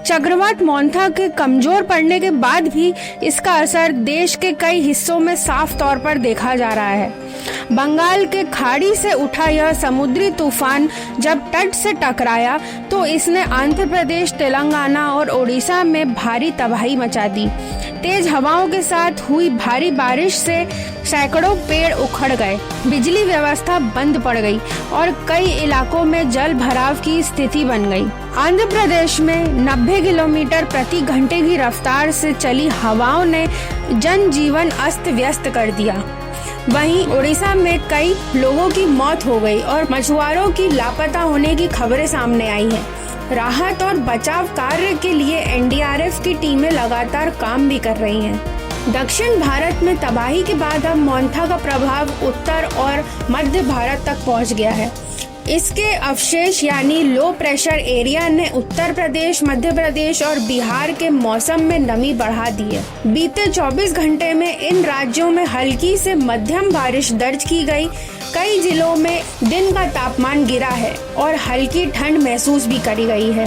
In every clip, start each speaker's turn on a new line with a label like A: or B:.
A: चक्रवात मोंथा के कमजोर पड़ने के बाद भी इसका असर देश के कई हिस्सों में साफ तौर पर देखा जा रहा है। बंगाल के खाड़ी से उठा यह समुद्री तूफान जब तट से टकराया तो इसने आंध्र प्रदेश, तेलंगाना और ओडिशा में भारी तबाही मचा दी। तेज हवाओं के साथ हुई भारी बारिश से सैकड़ों पेड़ उखड़ गए, बिजली व्यवस्था बंद पड़ गई और कई इलाकों में जल भराव की स्थिति बन गई। आंध्र प्रदेश में 90 किलोमीटर प्रति घंटे की रफ्तार से चली हवाओं ने जनजीवन अस्त व्यस्त कर दिया। वहीं ओडिशा में कई लोगों की मौत हो गई और मछुआरों की लापता होने की खबरें सामने आई हैं। राहत और बचाव कार्य के लिए एनडीआरएफ की टीमें लगातार काम भी कर रही हैं। दक्षिण भारत में तबाही के बाद अब मोंथा का प्रभाव उत्तर और मध्य भारत तक पहुंच गया है। इसके अवशेष यानी लो प्रेशर एरिया ने उत्तर प्रदेश, मध्य प्रदेश और बिहार के मौसम में नमी बढ़ा दी है। बीते 24 घंटे में इन राज्यों में हल्की से मध्यम बारिश दर्ज की गई। कई जिलों में दिन का तापमान गिरा है और हल्की ठंड महसूस भी करी गई है।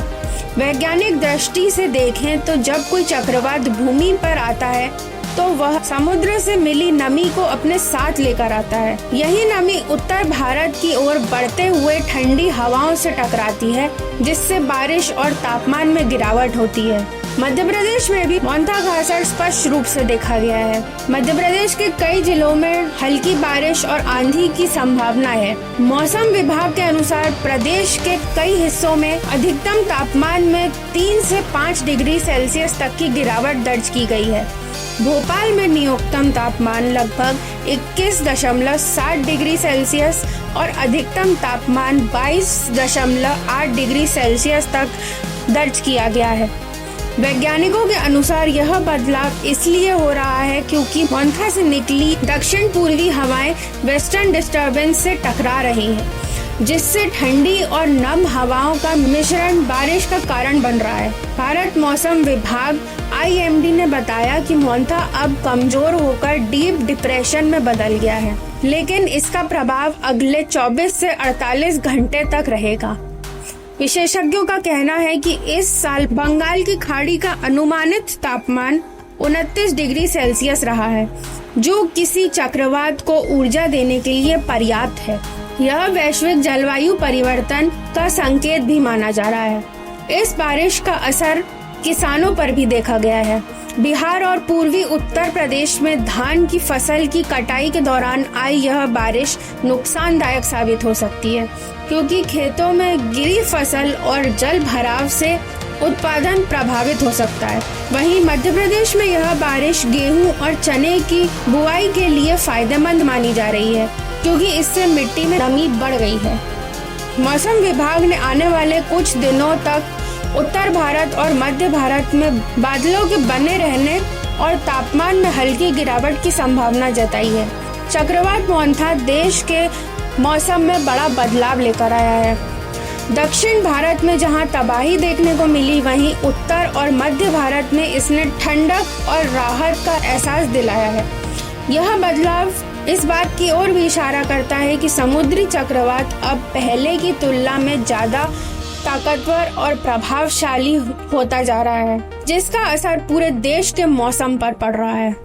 A: वैज्ञानिक दृष्टि से देखें तो जब कोई चक्रवात भूमि पर आता है तो वह समुद्र से मिली नमी को अपने साथ लेकर आता है। यही नमी उत्तर भारत की ओर बढ़ते हुए ठंडी हवाओं से टकराती है, जिससे बारिश और तापमान में गिरावट होती है। मध्य प्रदेश में भी मोंथा का असर स्पष्ट रूप से देखा गया है। मध्य प्रदेश के कई जिलों में हल्की बारिश और आंधी की संभावना है। मौसम विभाग के अनुसार प्रदेश के कई हिस्सों में अधिकतम तापमान में 3 से 5 डिग्री सेल्सियस तक की गिरावट दर्ज की गई है। भोपाल में न्यूनतम तापमान लगभग 21.7 डिग्री सेल्सियस और अधिकतम तापमान 22.8 डिग्री सेल्सियस तक दर्ज किया गया है। वैज्ञानिकों के अनुसार यह बदलाव इसलिए हो रहा है क्योंकि मोंथा से निकली दक्षिण पूर्वी हवाएं वेस्टर्न डिस्टर्बेंस से टकरा रही हैं, जिससे ठंडी और नम हवाओं का मिश्रण बारिश का कारण बन रहा है। भारत मौसम विभाग IMD ने बताया कि मोंथा अब कमजोर होकर डीप डिप्रेशन में बदल गया है, लेकिन इसका प्रभाव अगले 24 से 48 घंटे तक रहेगा। विशेषज्ञों का कहना है कि इस साल बंगाल की खाड़ी का अनुमानित तापमान 29 डिग्री सेल्सियस रहा है, जो किसी चक्रवात को ऊर्जा देने के लिए पर्याप्त है। यह वैश्विक जलवायु परिवर्तन का संकेत भी माना जा रहा है। इस बारिश का असर किसानों पर भी देखा गया है। बिहार और पूर्वी उत्तर प्रदेश में धान की फसल की कटाई के दौरान आई यह बारिश नुकसानदायक साबित हो सकती है, क्योंकि खेतों में गिरी फसल और जल भराव से उत्पादन प्रभावित हो सकता है। वहीं मध्य प्रदेश में यह बारिश गेहूं और चने की बुआई के लिए फायदेमंद मानी जा रही है, क्योंकि इससे मिट्टी में नमी बढ़ गई है। मौसम विभाग ने आने वाले कुछ दिनों तक उत्तर भारत और मध्य भारत में बादलों के बने रहने और तापमान में हल्की गिरावट की संभावना जताई है। चक्रवात मोंथा देश के मौसम में बड़ा बदलाव लेकर आया है। दक्षिण भारत में जहां तबाही देखने को मिली, वहीं उत्तर और मध्य भारत में इसने ठंडक और राहत का एहसास दिलाया है। यह बदलाव इस बात की ओर भी इशारा करता है कि समुद्री चक्रवात अब पहले की तुलना में ज्यादा ताकतवर और प्रभावशाली होता जा रहा है, जिसका असर पूरे देश के मौसम पर पड़ रहा है।